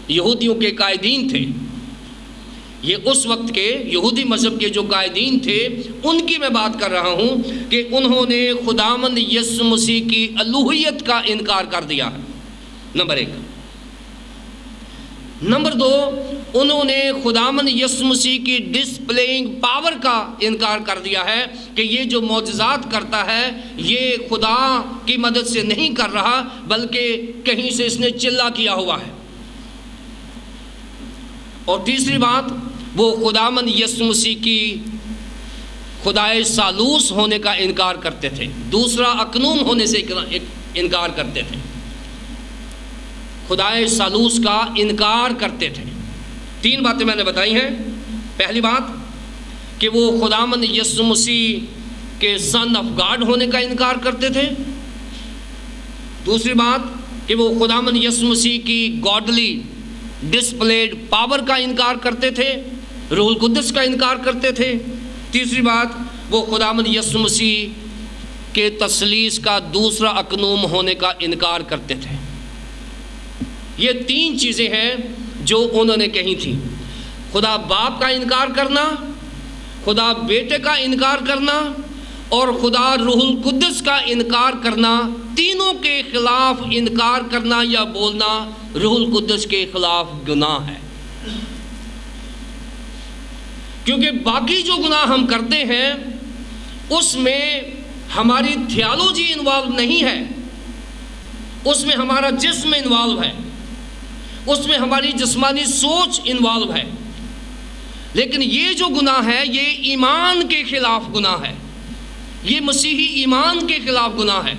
یہودیوں کے قائدین تھے، یہ اس وقت کے یہودی مذہب کے جو قائدین تھے ان کی میں بات کر رہا ہوں کہ انہوں نے خداوند یسوع مسیح کی الوہیت کا انکار کر دیا ہے. نمبر 1. نمبر 2، انہوں نے خداوند یسوع مسیح کی ڈسپلینگ پاور کا انکار کر دیا ہے کہ یہ جو معجزات کرتا ہے یہ خدا کی مدد سے نہیں کر رہا بلکہ کہیں سے اس نے چلا کیا ہوا ہے. اور تیسری بات، وہ خداوند یسوع مسیح کی خدائے ثالوث ہونے کا انکار کرتے تھے، دوسرا اقنوم ہونے سے انکار کرتے تھے، خدائے ثالوث کا انکار کرتے تھے. 3 باتیں میں نے بتائی ہیں. پہلی بات کہ وہ خداوند یسوع مسیح کے سن آف گاڈ ہونے کا انکار کرتے تھے. دوسری بات کہ وہ خداوند یسوع مسیح کی گاڈلی ڈسپلیڈ پاور کا انکار کرتے تھے، روح القدس کا انکار کرتے تھے. تیسری بات، وہ خداوند یسوع مسیح کے تثلیث کا دوسرا اقنوم ہونے کا انکار کرتے تھے. یہ 3 چیزیں ہیں جو انہوں نے کہی تھیں. خدا باپ کا انکار کرنا، خدا بیٹے کا انکار کرنا اور خدا روح القدس کا انکار کرنا. تینوں کے خلاف انکار کرنا یا بولنا روح القدس کے خلاف گناہ ہے. کیونکہ باقی جو گناہ ہم کرتے ہیں اس میں ہماری تھیالوجی انوالو نہیں ہے، اس میں ہمارا جسم انوالو ہے، اس میں ہماری جسمانی سوچ انوالو ہے. لیکن یہ جو گناہ ہے یہ ایمان کے خلاف گناہ ہے، یہ مسیحی ایمان کے خلاف گناہ ہے.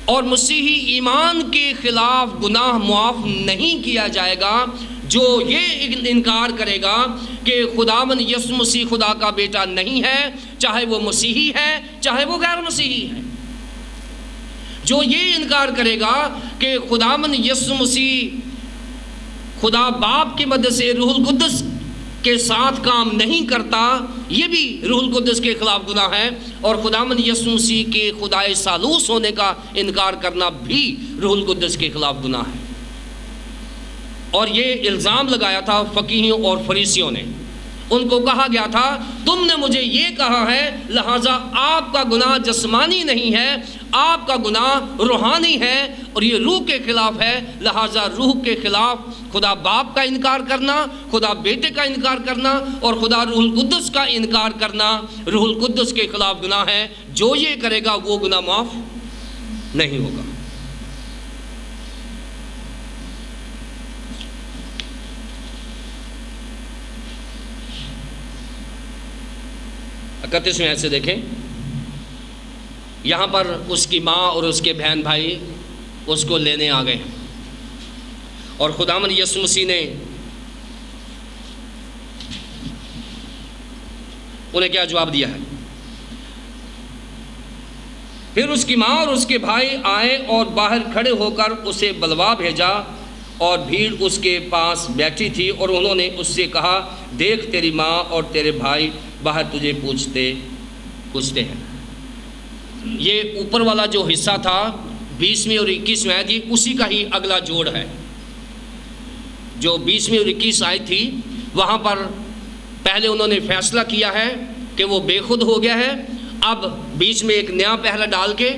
اور مسیحی ایمان کے خلاف گناہ معاف نہیں کیا جائے گا جو یہ انکار کرے گا کہ خداوند یسوع مسیح خدا کا بیٹا نہیں ہے، چاہے وہ مسیحی ہے چاہے وہ غیر مسیحی ہے. جو یہ انکار کرے گا کہ خداوند یسوع مسیح خدا باپ کی مدد سے روح القدس کے ساتھ کام نہیں کرتا، یہ بھی روح القدس کے خلاف گناہ ہے. اور خداوند یسوع مسیح کے خدائے ثالوث ہونے کا انکار کرنا بھی روح القدس کے خلاف گناہ ہے. اور یہ الزام لگایا تھا فقیہوں اور فریسیوں نے. ان کو کہا گیا تھا تم نے مجھے یہ کہا ہے لہٰذا آپ کا گناہ جسمانی نہیں ہے، آپ کا گناہ روحانی ہے اور یہ روح کے خلاف ہے. لہٰذا روح کے خلاف خدا باپ کا انکار کرنا، خدا بیٹے کا انکار کرنا اور خدا روح القدس کا انکار کرنا روح القدس کے خلاف گناہ ہے. جو یہ کرے گا وہ گناہ معاف نہیں ہوگا. اکتیسویں آیت سے دیکھیں. یہاں پر اس کی ماں اور اس کے بہن بھائی اس کو لینے آ گئے اور خداوند یسوع مسیح نے انہیں کیا جواب دیا ہے؟ پھر اس کی ماں اور اس کے بھائی آئے اور باہر کھڑے ہو کر اسے بلوا بھیجا، اور بھیڑ اس کے پاس بیٹھی تھی، اور انہوں نے اس سے کہا دیکھ تیری ماں اور تیرے بھائی باہر تجھے پوچھتے ہیں۔ یہ اوپر والا جو حصہ تھا 20ویں اور 21ویں آیت، یہ اسی کا ہی اگلا جوڑ ہے۔ جو 20ویں اور 21 آیت تھی وہاں پر پہلے انہوں نے فیصلہ کیا ہے کہ وہ بے خود ہو گیا ہے، اب بیچ میں ایک نیا پہلا ڈال کے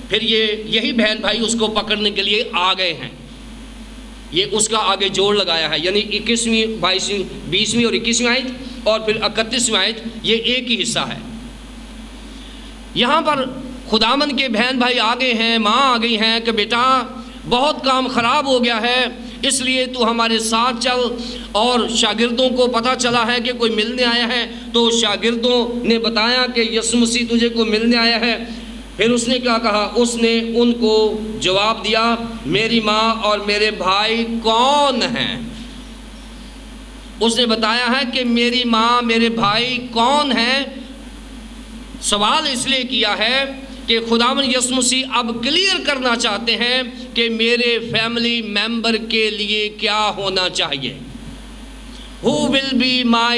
پھر یہی بہن بھائی اس کو پکڑنے کے لیے آ گئے ہیں، یہ اس کا آگے جوڑ لگایا ہے، یعنی 21ویں 20ویں اور 21ویں آیت اور پھر 31ویں آیت یہ ایک ہی حصہ ہے۔ یہاں پر خداوند کے بہن بھائی آ گئے ہیں، ماں آ گئی ہیں کہ بیٹا بہت کام خراب ہو گیا ہے، اس لیے تو ہمارے ساتھ چل۔ اور شاگردوں کو پتہ چلا ہے کہ کوئی ملنے آیا ہے، تو شاگردوں نے بتایا کہ یسوع مسیح تجھے کو ملنے آیا ہے۔ پھر اس نے کیا کہا؟ اس نے ان کو جواب دیا میری ماں اور میرے بھائی کون ہیں؟ اس نے بتایا ہے کہ میری ماں میرے بھائی کون ہیں۔ سوال اس لیے کیا ہے کہ خداوند یسوع مسیح اب کلیئر کرنا چاہتے ہیں کہ میرے فیملی ممبر کے لیے کیا ہونا چاہیے۔ Who will be my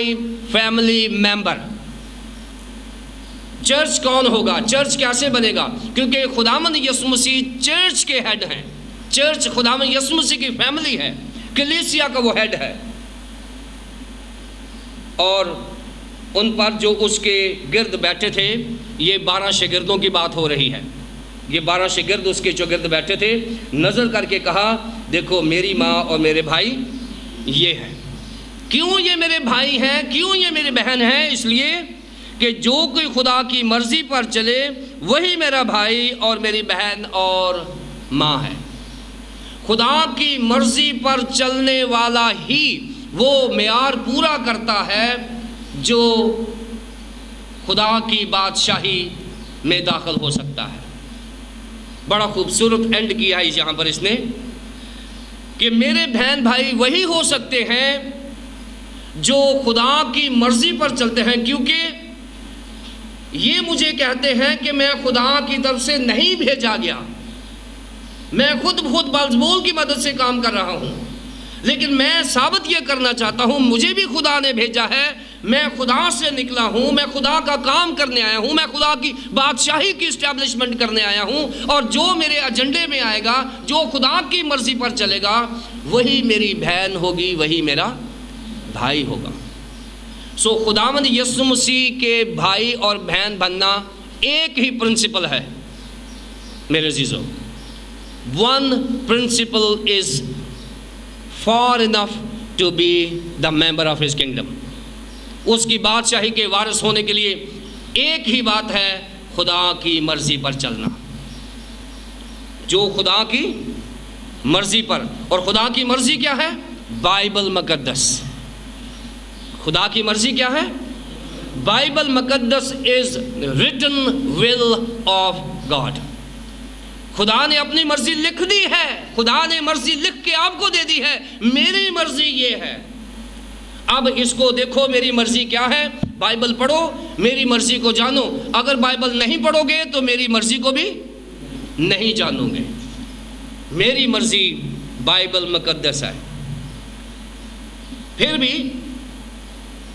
family member؟ Church کون ہوگا؟ چرچ کیسے بنے گا؟ کیونکہ خداوند یسوع مسیح چرچ کے ہیڈ ہیں، چرچ خداوند یسوع مسیح کی فیملی ہے، کلیسیا کا وہ ہیڈ ہے۔ اور ان پر جو اس کے گرد بیٹھے تھے، یہ 12 شاگردوں کی بات ہو رہی ہے، یہ 12 شاگرد اس کے جو گرد بیٹھے تھے، نظر کر کے کہا دیکھو میری ماں اور میرے بھائی یہ ہیں۔ کیوں یہ میرے بھائی ہیں؟ کیوں یہ میری بہن ہیں؟ اس لیے کہ جو کوئی خدا کی مرضی پر چلے وہی میرا بھائی اور میری بہن اور ماں ہے۔ خدا کی مرضی پر چلنے والا ہی وہ معیار پورا کرتا ہے جو خدا کی بادشاہی میں داخل ہو سکتا ہے۔ بڑا خوبصورت اینڈ کیا ہے یہاں پر اس نے کہ میرے بہن بھائی وہی ہو سکتے ہیں جو خدا کی مرضی پر چلتے ہیں، کیونکہ یہ مجھے کہتے ہیں کہ میں خدا کی طرف سے نہیں بھیجا گیا، میں خود بول کی مدد سے کام کر رہا ہوں، لیکن میں ثابت یہ کرنا چاہتا ہوں مجھے بھی خدا نے بھیجا ہے، میں خدا سے نکلا ہوں، میں خدا کا کام کرنے آیا ہوں، میں خدا کی بادشاہی کی اسٹیبلشمنٹ کرنے آیا ہوں، اور جو میرے ایجنڈے میں آئے گا، جو خدا کی مرضی پر چلے گا، وہی میری بہن ہوگی، وہی میرا بھائی ہوگا۔ سو خداوند یسوع مسیح کے بھائی اور بہن بننا ایک ہی پرنسپل ہے میرے عزیزو۔ One principle is far enough to be the member of his kingdom۔ اس کی بادشاہی کے وارث ہونے کے لیے ایک ہی بات ہے، خدا کی مرضی پر چلنا۔ جو خدا کی مرضی پر، اور خدا کی مرضی کیا ہے؟ بائبل مقدس۔ خدا کی مرضی کیا ہے؟ بائبل مقدس is written will of God۔ خدا نے اپنی مرضی لکھ دی ہے، خدا نے مرضی لکھ کے آپ کو دے دی ہے، میری مرضی یہ ہے۔ اب اس کو دیکھو میری مرضی کیا ہے، بائبل پڑھو، میری مرضی کو جانو۔ اگر بائبل نہیں پڑھو گے تو میری مرضی کو بھی نہیں جانو گے۔ میری مرضی بائبل مقدس ہے۔ پھر بھی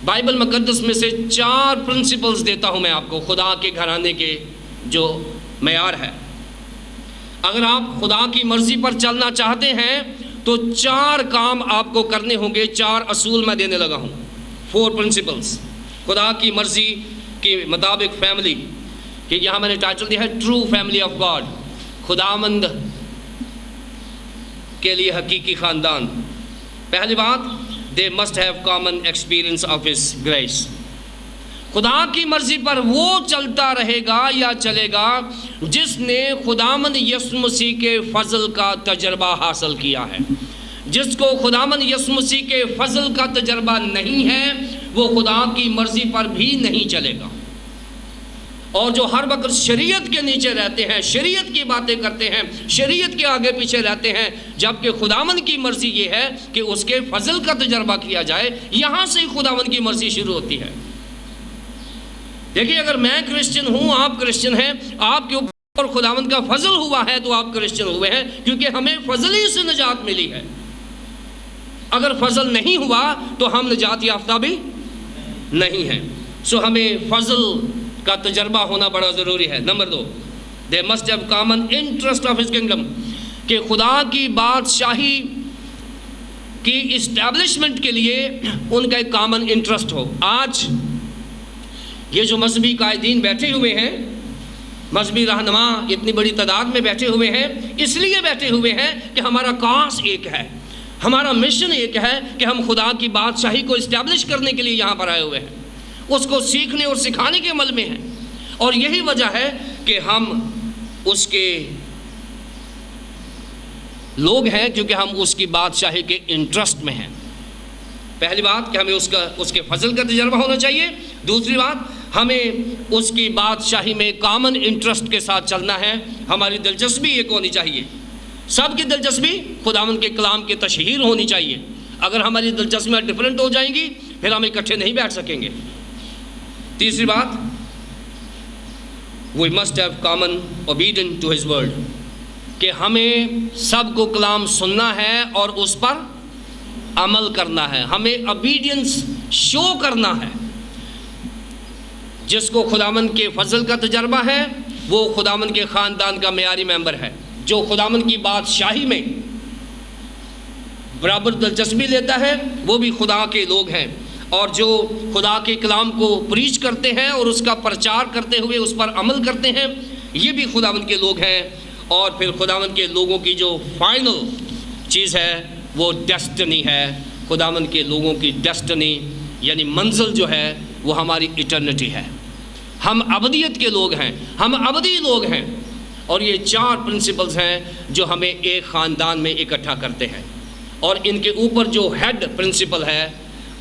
بائبل مقدس میں سے 4 پرنسپلز دیتا ہوں میں آپ کو، خدا کے گھرانے کے جو معیار ہے۔ اگر آپ خدا کی مرضی پر چلنا چاہتے ہیں تو 4 کام آپ کو کرنے ہوں گے، 4 اصول میں دینے لگا ہوں، 4 پرنسپلز خدا کی مرضی کے مطابق فیملی، کہ یہاں میں نے ٹائٹل دیا ہے ٹرو فیملی آف گاڈ، خداوند کے لیے حقیقی خاندان۔ پہلی بات، they must have common experience of his grace۔ خدا کی مرضی پر وہ چلتا رہے گا یا چلے گا جس نے خداوند یسوع مسیح کے فضل کا تجربہ حاصل کیا ہے۔ جس کو خداوند یسوع مسیح کے فضل کا تجربہ نہیں ہے وہ خدا کی مرضی پر بھی نہیں چلے گا۔ اور جو ہر وقت شریعت کے نیچے رہتے ہیں، شریعت کی باتیں کرتے ہیں، شریعت کے آگے پیچھے رہتے ہیں، جبکہ خداوند کی مرضی یہ ہے کہ اس کے فضل کا تجربہ کیا جائے۔ یہاں سے ہی خداوند کی مرضی شروع ہوتی ہے۔ دیکھیے، اگر میں کرسچن ہوں، آپ کرسچن ہیں، آپ کے اوپر خداوند کا فضل ہوا ہے تو آپ کرسچن ہوئے ہیں، کیونکہ ہمیں فضل ہی سے نجات ملی ہے۔ اگر فضل نہیں ہوا تو ہم نجات یافتہ بھی نہیں ہیں۔ سو ہمیں فضل کا تجربہ ہونا بڑا ضروری ہے۔ Number 2، they must have common interest of his kingdom، کہ خدا کی بادشاہی کی اسٹیبلشمنٹ کے لیے ان کا ایک کامن انٹرسٹ ہو۔ آج یہ جو مذہبی قائدین بیٹھے ہوئے ہیں، مذہبی رہنما اتنی بڑی تعداد میں بیٹھے ہوئے ہیں، اس لیے بیٹھے ہوئے ہیں کہ ہمارا کاز ایک ہے، ہمارا مشن ایک ہے کہ ہم خدا کی بادشاہی کو اسٹیبلش کرنے کے لیے یہاں پر آئے ہوئے ہیں، اس کو سیکھنے اور سکھانے کے عمل میں ہیں۔ اور یہی وجہ ہے کہ ہم اس کے لوگ ہیں، کیونکہ ہم اس کی بادشاہی کے انٹرسٹ میں ہیں۔ پہلی بات کہ ہمیں اس کے فضل کا تجربہ ہونا چاہیے۔ دوسری بات، ہمیں اس کی بادشاہی میں کامن انٹرسٹ کے ساتھ چلنا ہے۔ ہماری دلچسپی ایک ہونی چاہیے، سب کی دلچسپی خداوند کے کلام کی تشہیر ہونی چاہیے۔ اگر ہماری دلچسپیاں ڈفرینٹ ہو جائیں گی پھر ہم اکٹھے نہیں بیٹھ سکیں گے۔ تیسری بات، we must have common obedience to his word، کہ ہمیں سب کو کلام سننا ہے اور اس پر عمل کرنا ہے، ہمیں obedience شو کرنا ہے۔ جس کو خداوند کے فضل کا تجربہ ہے وہ خداوند کے خاندان کا معیاری ممبر ہے، جو خداوند کی بادشاہی میں برابر دلچسپی لیتا ہے وہ بھی خدا کے لوگ ہیں، اور جو خدا کے کلام کو پریچ کرتے ہیں اور اس کا پرچار کرتے ہوئے اس پر عمل کرتے ہیں، یہ بھی خداوند کے لوگ ہیں۔ اور پھر خداوند کے لوگوں کی جو فائنل چیز ہے وہ ڈیسٹنی ہے۔ خداوند کے لوگوں کی ڈیسٹنی یعنی منزل جو ہے وہ ہماری ایٹرنٹی ہے۔ ہم ابدیت کے لوگ ہیں، ہم ابدی لوگ ہیں، اور یہ 4 پرنسپلز ہیں جو ہمیں ایک خاندان میں اکٹھا کرتے ہیں۔ اور ان کے اوپر جو ہیڈ پرنسپل ہے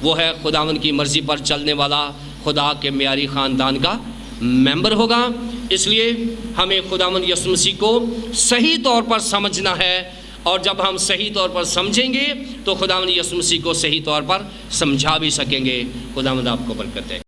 وہ ہے خداوند کی مرضی پر چلنے والا خدا کے معیاری خاندان کا ممبر ہوگا۔ اس لیے ہمیں خداوند یسوع مسیح کو صحیح طور پر سمجھنا ہے، اور جب ہم صحیح طور پر سمجھیں گے تو خداوند یسوع مسیح کو صحیح طور پر سمجھا بھی سکیں گے۔ خداوند آپ کو برکت دے۔